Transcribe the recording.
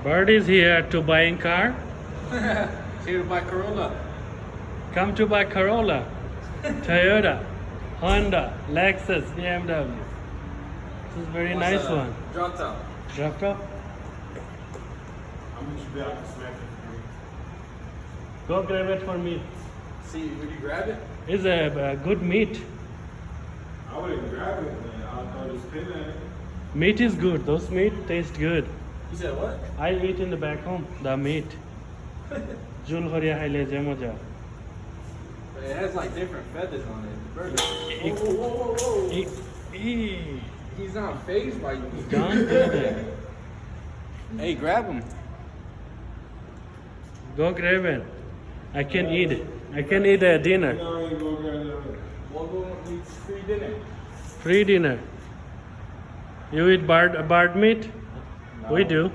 Bird is here to buying car. Here to buy Corolla. Come to buy Corolla, Toyota, Honda, Lexus, BMW. This is very nice one. Drop top. Drop top. How much you bet I can smack it for you? Go grab it for me. See, would you grab it? It's a good meat. I wouldn't grab it, man. I'll throw this pin at it. Meat is good. Those meat taste good. You said what? I eat in the back home the meat. Jul horia haile je moja. But it has like different feathers on it. The burger. Eek. Whoa, whoa, whoa, whoa. Eee. He's not phased by you. Don't do that. Hey, grab him. Go grab it. I can eat it. I can eat a dinner. No, I ain't gonna grab that. We'll go eat free dinner. Free dinner. You eat bird meat? No. We do.